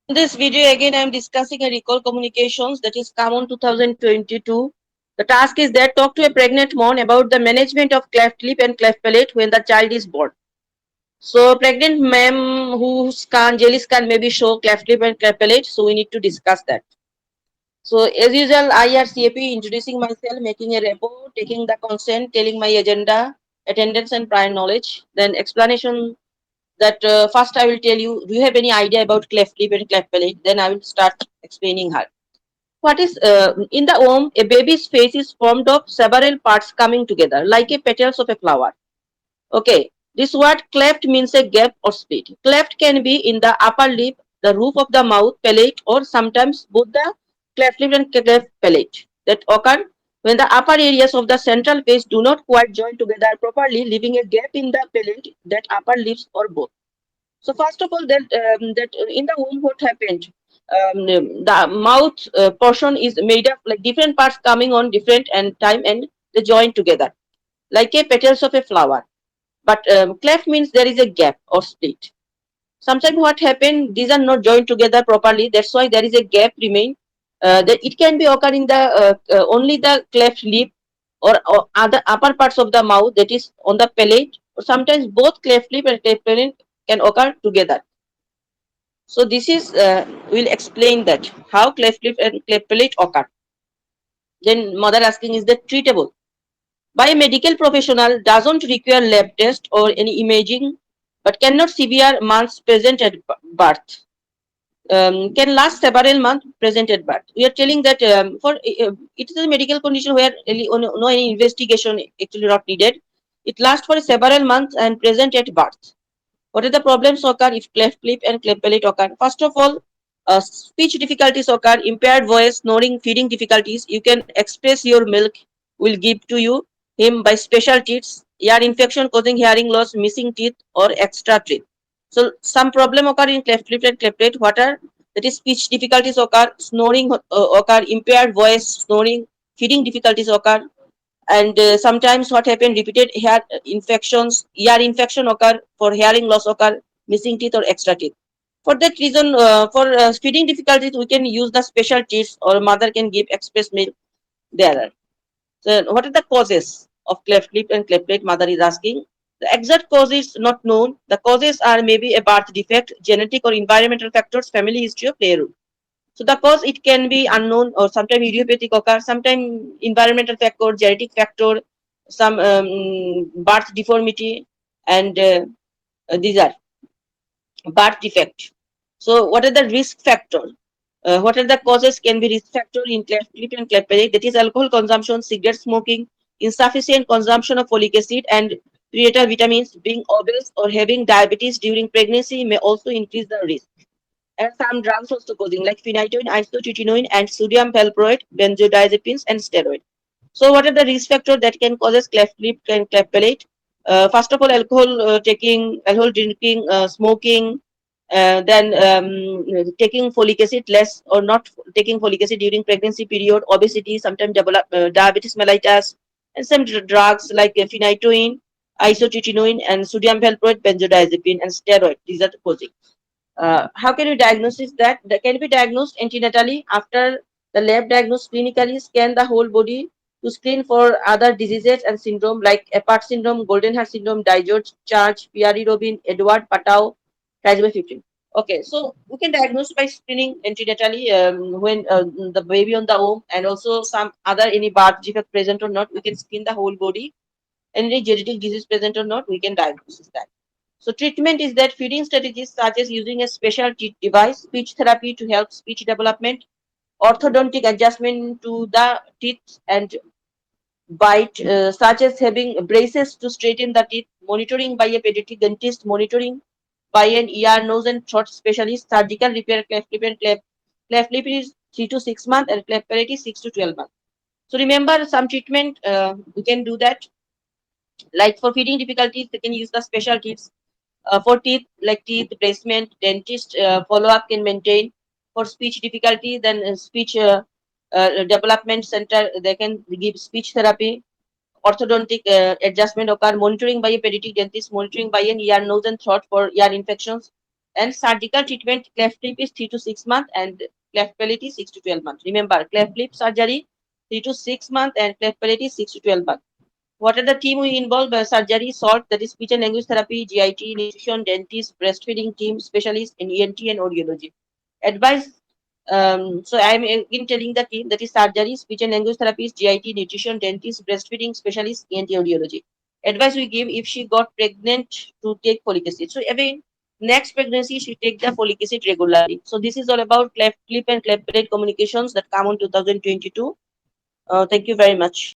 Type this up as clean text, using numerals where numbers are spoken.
In this video, again, I am discussing a recall communications that is common 2022. The task is that talk to a pregnant mom about the management of cleft lip and cleft palate when the child is born. So, pregnant ma'am whose jelly scan maybe show cleft lip and cleft palate, so we need to discuss that. So, as usual, I are CAP introducing myself, making a report, taking the consent, telling my agenda, attendance, and prior knowledge. Then explanation that first I will tell you, do you have any idea about cleft lip and cleft palate? Then I will start explaining her. What is in the womb, a baby's face is formed of several parts coming together, like a petals of a flower. Okay, this word cleft means a gap or split. Cleft can be in the upper lip, the roof of the mouth, palate, or sometimes both the cleft lip and cleft palate that occur when the upper areas of the central face do not quite join together properly, leaving a gap in the palate that upper lips or both. So first of all, that in the womb, what happened? The mouth portion is made up like different parts coming on different and time and they join together like a petals of a flower. But cleft means there is a gap or split. Sometimes what happened? These are not joined together properly. That's why there is a gap remain. That it can be occur in the only the cleft lip or other upper parts of the mouth that is on the palate. Or sometimes both cleft lip and cleft palate can occur together. So this is will explain that how cleft lip and cleft palate occur. Then mother asking is that treatable by a medical professional doesn't require lab test or any imaging, but cannot severe months present at birth. Can last several months present at birth. We are telling that for it is a medical condition where no any investigation actually not needed. It lasts for several months and present at birth. What are the problems occur if cleft lip and cleft palate occur? First of all, speech difficulties occur, impaired voice, snoring, feeding difficulties. You can express your milk will give to you him by special teeth, ear infection causing hearing loss, missing teeth or extra teeth. So some problem occur in cleft lip and cleft palate. What are that is speech difficulties occur, snoring occur, impaired voice, snoring, feeding difficulties occur, and sometimes what happen repeated hair infections, ear infection occur, for hearing loss occur, missing teeth or extra teeth. For that reason, for feeding difficulties we can use the special teeth or mother can give express milk there. So what are the causes of cleft lip and cleft plate? Mother is asking. The exact cause is not known. The causes are maybe a birth defect, genetic or environmental factors, family history, or play role. So the cause it can be unknown or sometimes idiopathic occur, sometimes environmental factor, genetic factor, some birth deformity, and these are birth defect. So what are the risk factors? What are the causes can be risk factor in cleft lip and cleft palate? That is alcohol consumption, cigarette smoking, insufficient consumption of folic acid and prenatal vitamins, being obese or having diabetes during pregnancy may also increase the risk. And some drugs also causing like phenytoin, isotretinoin, and sodium valproate, benzodiazepines, and steroid. So, what are the risk factors that can causes cleft lip and cleft palate? First of all, alcohol taking, alcohol drinking, smoking, then taking folic acid less or not taking folic acid during pregnancy period, obesity, sometimes develop diabetes mellitus, and some drugs like phenytoin, isotretinoin, and sodium valproate, benzodiazepine, and steroid. These are the causing. How can you diagnose that? That can be diagnosed antenatally after the lab diagnose clinically, scan the whole body to screen for other diseases and syndrome like Apert syndrome, golden hair syndrome, Dijot Charge, Pierre Robin, Edward Patau, trisomy 15. Okay, so we can diagnose by screening antenatally when the baby on the womb and also some other any birth defect present or not. We can screen the whole body. Any genetic disease present or not, we can diagnose that. So treatment is that feeding strategies such as using a special teeth device, speech therapy to help speech development, orthodontic adjustment to the teeth and bite, such as having braces to straighten the teeth, monitoring by a pediatric dentist, monitoring by an ear, nose and throat specialist, surgical repair, cleft lip and cleft lip is 3 to 6 months and cleft palate is 6 to 12 months. So remember some treatment, we can do that. Like for feeding difficulties, they can use the special teeth. For teeth, like teeth replacement, dentist follow-up can maintain. For speech difficulty, then speech development center, they can give speech therapy. Orthodontic adjustment occur, monitoring by a pediatric dentist, monitoring by an ear, nose and throat for ear infections, And surgical treatment, cleft lip is 3 to 6 months and cleft palate is 6 to 12 months. Remember, cleft lip surgery 3 to 6 months and cleft palate is 6 to 12 months. What are the team we involve? Surgery, SALT, that is speech and language therapy, GIT, nutrition, dentist, breastfeeding team, specialist in ENT and audiology. Advice. So I am again telling the team that is surgery, speech and language therapist, GIT, nutrition, dentist, breastfeeding specialist, ENT, audiology. Advice we give if she got pregnant to take folic acid. So again, next pregnancy she take the folic acid regularly. So this is all about cleft lip and cleft palate communications that come on 2022. Thank you very much.